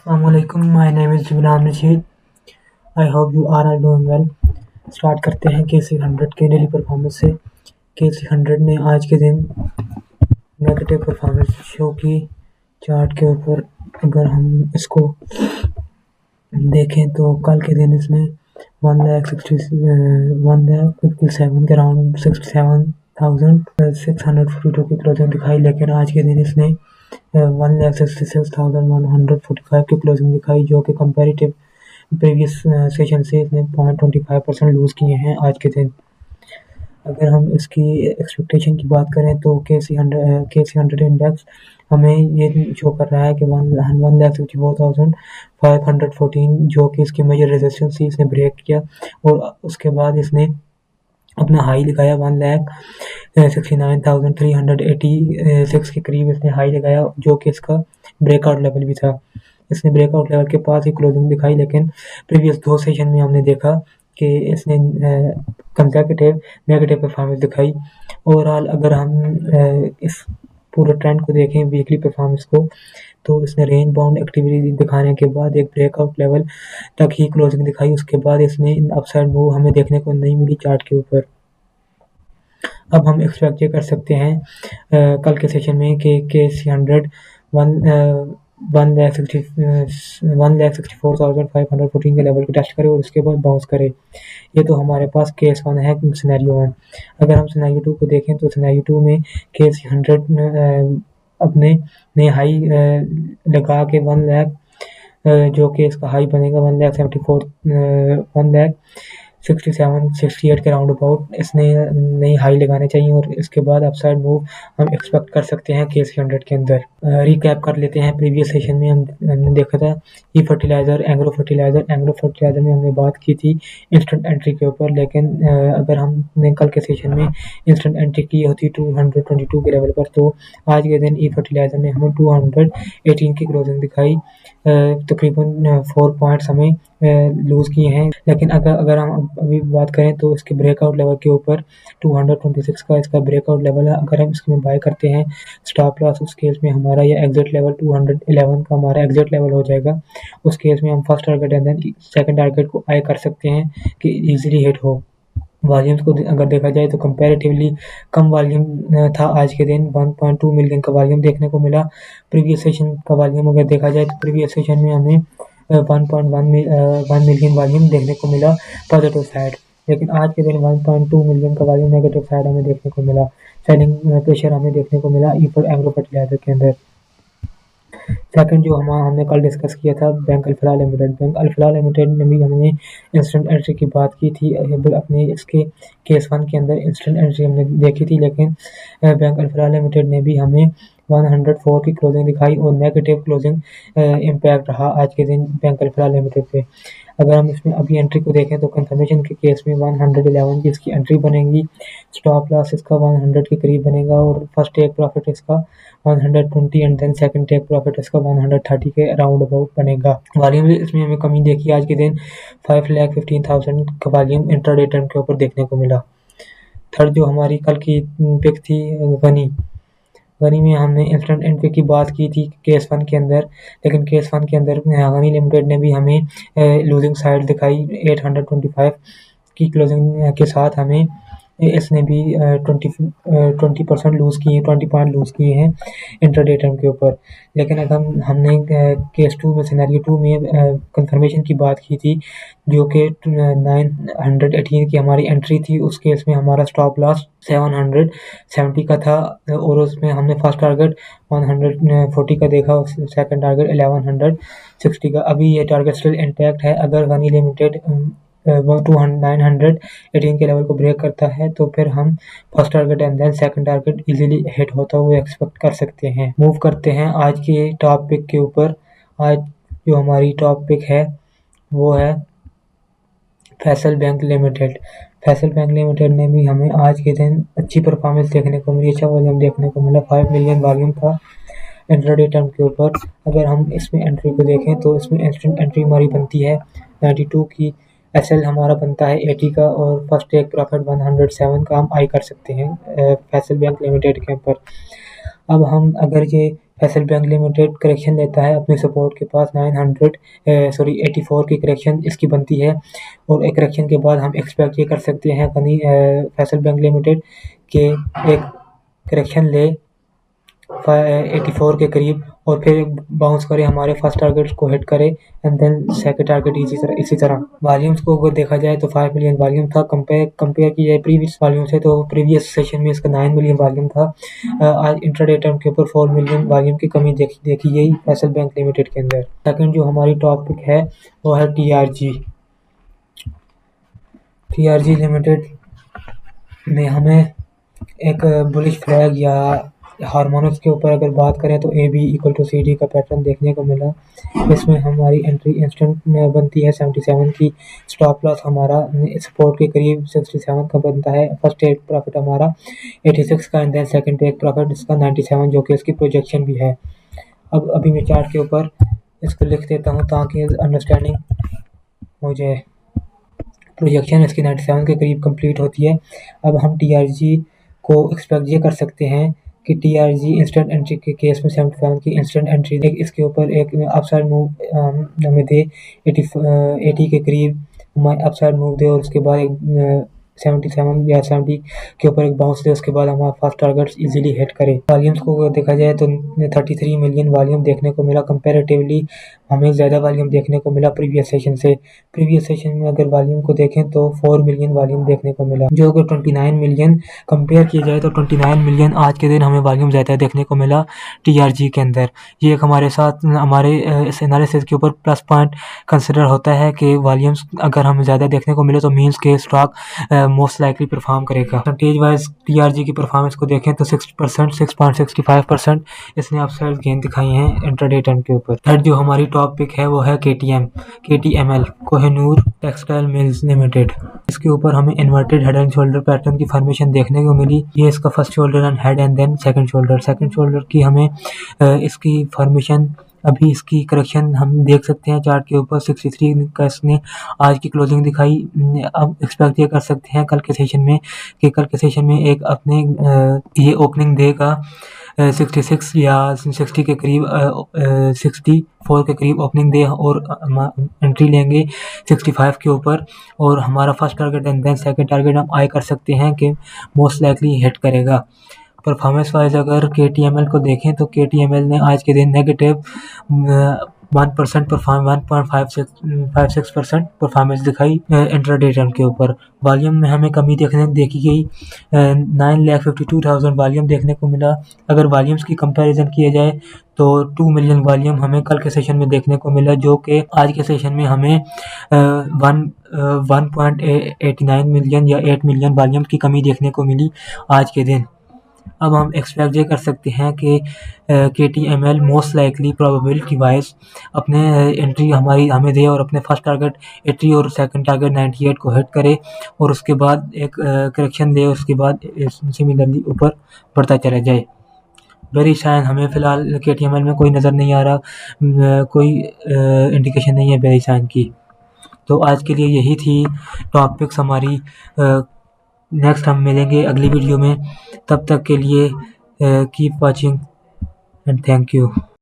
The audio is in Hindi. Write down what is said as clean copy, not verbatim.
Assalamualaikum, my name is Jibran Rashid. I hope you are all doing well. Start करते हैं KC100 के डेली परफॉर्मेंस से। KC100 ने आज के दिन नेगेटिव परफॉर्मेंस शो की चार्ट के ऊपर। अगर हम इसको देखें तो कल के दिन इसने 1,57 के अराउंड 67,642 की क्लोजिंग दिखाई, लेकिन आज के दिन इसने 1,66,145 की क्लोजिंग दिखाई, जो कि कंपैरेटिव प्रीवियस सेशन से इसने 0.25% लूज़ किए हैं आज के दिन। अगर हम इसकी एक्सपेक्टेशन की बात करें तो KC100 इंडेक्स हमें ये शो कर रहा है कि 1,64,514 जो कि इसकी मेजर रेजिस्टेंस थी, इसने ब्रेक किया और उसके बाद इसने अपना हाई लगाया 1,69,386 के करीब इसने हाई लगाया, जो कि इसका ब्रेकआउट लेवल भी था। इसने ब्रेकआउट लेवल के पास ही क्लोजिंग दिखाई, लेकिन प्रीवियस 2 सेशन में हमने देखा कि इसने कंसेक्यूटिव नेगेटिव परफॉर्मेंस दिखाई। ओवरऑल अगर हम इस पूरे ट्रेंड को देखें, वीकली परफॉर्मेंस को, तो इसने रेंज बाउंड एक्टिविटी दिखाने के बाद एक ब्रेकआउट लेवल तक ही क्लोजिंग दिखाई। उसके बाद इसने अपसाइड मूव हमें देखने को नहीं मिली चार्ट के ऊपर। अब हम एक्सपेक्ट ये कर सकते हैं कल के सेशन में कि KC100 1,64,514 के लेवल को टेस्ट करे और उसके बाद बाउंस करे। ये तो हमारे पास केस 1 है, सिनेरियो 1। अगर हम सिनेरियो 2 को देखें तो सिनेरियो 2 में KC100 अपने नए हाई लगा के 1 लाख जो कि इसका हाई बनेगा 1,67,1,68 के राउंड अबाउट इसने नई हाई लगाने चाहिए और इसके बाद अपसाइड मूव हम एक्सपेक्ट कर सकते हैं KC100 के अंदर। रिकैप कर लेते हैं। प्रीवियस सेशन में हमने देखा था ई फर्टिलाइज़र, एग्रो फर्टिलाइज़र में हमने बात की थी इंस्टेंट एंट्री के ऊपर, लेकिन अगर हमने कल के सेशन में इंस्टेंट एंट्री की होती 222 के लेवल पर, तो आज के दिन ई फर्टिलाइज़र ने हमें 218 की क्लोजिंग दिखाई, तकरीबन 4 पॉइंट्स हमें लूज़ किए हैं। लेकिन अगर हम अभी बात करें तो इसके ब्रेकआउट लेवल के ऊपर 226 का इसका ब्रेकआउट लेवल है। अगर हम इसमें बाय करते हैं, स्टॉप लॉस उस केस में हमारा ये एग्जिट लेवल 211 का हमारा एग्जिट लेवल हो जाएगा। उस केस में हम first target and then second target को आई कर सकते हैं कि इजीली हिट हो। वॉल्यूम्स को अगर देखा जाए तो कंपैरेटिवली कम वॉल्यूम था आज के दिन। 1.2 मिलियन का वॉल्यूम देखने को मिला। प्रीवियस सेशन का वॉल्यूम अगर देखा जाए तो प्रीवियस सेशन में हमें 1 मिलियन वॉल्यूम देखने को मिला पॉजिटिव साइड, लेकिन आज के दिन 1.2 मिलियन का वॉल्यूम नेगेटिव साइड हमें देखने को मिला। सेलिंग प्रेशर हमें देखने को मिला एग्रो फर्टिलाइजर के अंदर। सेकंड जो हमने कल डिस्कस किया था बैंक अल्फलाह लिमिटेड ने भी हमने इंस्टेंट एंट्री की बात की थी अपने इसके केस 1 के अंदर इंस्टेंट एंट्री हमने देखी थी, लेकिन बैंक अल्फलाह लिमिटेड ने भी हमें 104 की क्लोजिंग दिखाई और नेगेटिव क्लोजिंग इम्पैक्ट रहा आज के दिन बैंक अल्फलाह लिमिटेड पे। अगर हम इसमें अभी एंट्री को देखें तो कंफर्मेशन के केस में 111 की इसकी एंट्री बनेगी, स्टॉप लॉस इसका 100 के करीब बनेगा और फर्स्ट टेक प्रॉफिट इसका 120 and then second take profit इसका 130 के अराउंड अबाउट बनेगा। वॉल्यूम इसमें हमें कमी देखी आज के दिन 5,15,000 का वॉल्यूम इंट्राडे टर्म के ऊपर देखने को मिला। थर्ड जो हमारी कल की पिक थी गनी में हमने इंस्टेंट एंट्री की बात की थी केस 1 के अंदर, लेकिन केस 1 के अंदर गनी लिमिटेड ने भी हमें लूजिंग साइड दिखाई 825 की क्लोजिंग के साथ। हमें इसने भी 20% लूज़ किए, 20 पॉइंट लूज़ किए हैं इंट्राडे टर्म के ऊपर। लेकिन अगर हमने केस 2 में सिनेरियो 2 में कंफर्मेशन की बात की थी जो कि 918 की हमारी एंट्री थी, उस केस में हमारा स्टॉप लॉस 770 का था और उसमें हमने फर्स्ट टारगेट 140 का देखा, सेकंड टारगेट 1160 का। अभी ये टारगेट स्टिल इंटैक्ट है। अगर गनी लिमिटेड 918 के लेवल को ब्रेक करता है तो फिर हम first target and then second target easily hit होता हुआ एक्सपेक्ट कर सकते हैं। मूव करते हैं आज की टॉप पिक के ऊपर। आज जो हमारी टॉप पिक है वो है Faisal bank limited. Faisal bank limited ने भी हमें आज के दिन अच्छी परफॉर्मेंस देखने को मिली, अच्छा वॉल्यूम देखने को मिला। 5 मिलियन वॉल्यूम था इंट्राडे टर्म के ऊपर। अगर हम इसमें एंट्री को देखें तो इसमें इंस्टेंट एंट्री हमारी बनती है 92 की, एसएल हमारा बनता है 80 का और फर्स्ट टेक प्रॉफिट 107 का हम आई कर सकते हैं फैसल बैंक लिमिटेड के ऊपर। अब हम अगर ये फैसल बैंक लिमिटेड करेक्शन लेता है अपने सपोर्ट के पास 84 की करेक्शन इसकी बनती है, और एक करेक्शन के बाद हम एक्सपेक्ट ये कर सकते हैं कहीं फैसल बैंक लिमिटेड के एक करेक्शन ले 84 के करीब और फिर बाउंस करे, हमारे फर्स्ट टारगेट को हिट करे एंड देन सेकंड टारगेट इसी तरह। वॉल्यूम्स को अगर देखा जाए तो 5 मिलियन वॉल्यूम था। कंपेयर की जाए प्रीवियस वॉल्यूम से तो प्रीवियस सेशन में इसका 9 मिलियन वॉल्यूम था। आज इंट्राडे टर्म के ऊपर 4 मिलियन वॉल्यूम की कमी देखी गई फैसल बैंक लिमिटेड के अंदर। सेकंड जो हमारी टॉपिक है वो है टीआरजी लिमिटेड में हमें एक बुलिश फ्लैग या हार्मोन्स के ऊपर अगर बात करें तो AB इक्वल टू CD का पैटर्न देखने को मिला। इसमें हमारी एंट्री इंस्टेंट बनती है 77 की, स्टॉप लॉस हमारा सपोर्ट के करीब 67 का बनता है। फर्स्ट टेक प्रॉफिट हमारा 86 का and then second take profit इसका 97 जो कि इसकी प्रोजेक्शन भी है। अब अभी मैं चार्ट के ऊपर इसको लिख देता हूँ ताकि अंडरस्टैंडिंग हो जाए। प्रोजेक्शन इसकी 97 के करीब कंप्लीट होती है। अब हम टीआरजी को एक्सपेक्ट ये कर सकते हैं कि टीआरजी इंस्टेंट एंट्री के केस में 77 की इंस्टेंट एंट्री दे, इसके ऊपर एक अपसाइड मूव हमें दे 80 के करीब हमें अपसाइड मूव दे और उसके बाद एक 77 या 70 के ऊपर एक बाउंस दे, उसके बाद हमारा फर्स्ट टारगेट इजीली हिट करे। वॉल्यूम्स को देखा जाए तो 33 मिलियन वॉल्यूम देखने को मिला। कंपैरेटिवली हमें ज़्यादा वॉल्यूम देखने को मिला प्रीवियस सेशन से। प्रीवियस सेशन में अगर वॉल्यूम को देखें तो 4 मिलियन वॉल्यूम देखने को मिला, जो कि 29 मिलियन कंपेयर किया जाए तो 29 मिलियन आज के दिन हमें वॉल्यूम ज़्यादा देखने को मिला टीआरजी के अंदर। ये एक हमारे साथ हमारे इस एनालिसिस के ऊपर प्लस पॉइंट कंसिडर होता है कि वॉल्यूम्स अगर हमें ज़्यादा देखने को मिले तो मीन्स के स्टॉक मोस्ट लाइकली परफॉर्म करेगा। परसेंटेज वाइज टीआरजी की परफॉर्मेंस को देखें तो 6%, 6.65% इसने अपसाइड गेन दिखाई हैं इंट्राडे टर्म के ऊपर। थर्ड जो हमारी टॉपिक है वो है KTML Kohinoor textile mills limited. इसके ऊपर हमें inverted head and shoulder pattern की फॉर्मेशन देखने को मिली। ये इसका first shoulder and head and then second shoulder की हमें इसकी फॉर्मेशन अभी इसकी करेक्शन हम देख सकते हैं चार्ट के ऊपर 63 का इसने आज की क्लोजिंग दिखाई। अब एक्सपेक्ट ये कर सकते हैं कल के सेशन में एक अपने ये ओपनिंग देगा 66 या 60 के करीब 64 के करीब ओपनिंग दे और एंट्री लेंगे 65 के ऊपर, और हमारा first target and then second target हम आई कर सकते हैं कि मोस्ट लाइकली हिट करेगा। परफॉर्मेंस वाइज अगर KTML को देखें तो KTML ने आज के दिन नेगेटिव 1% परफॉर्म 1.56% परफॉर्मेंस दिखाई इंट्राडे टर्म के ऊपर। वॉल्यूम में हमें कमी देखी गई 9,52,000 वॉल्यूम देखने को मिला। अगर वॉल्यूम्स की कंपैरिजन किया जाए तो 2 मिलियन वॉल्यूम हमें कल के सेशन में देखने को मिला, जो कि आज के सेशन में हमें 1.89 मिलियन या 8 मिलियन वॉल्यूम की कमी देखने को मिली आज के दिन। अब हम एक्सपेक्ट ये कर सकते हैं कि KTML most likely probability wise अपने एंट्री हमें दे और अपने फर्स्ट टारगेट 80 और सेकंड टारगेट 98 को हिट करे और उसके बाद एक करेक्शन दे, उसके बाद सिमिलरली ऊपर बढ़ता चला जाए। वेरी शाइन हमें फ़िलहाल KTML में कोई नज़र नहीं आ रहा, कोई इंडिकेशन नहीं है वेरी शाइन की। तो आज के लिए यही थी टॉपिक्स हमारी। नेक्स्ट हम मिलेंगे अगली वीडियो में, तब तक के लिए keep watching and thank you.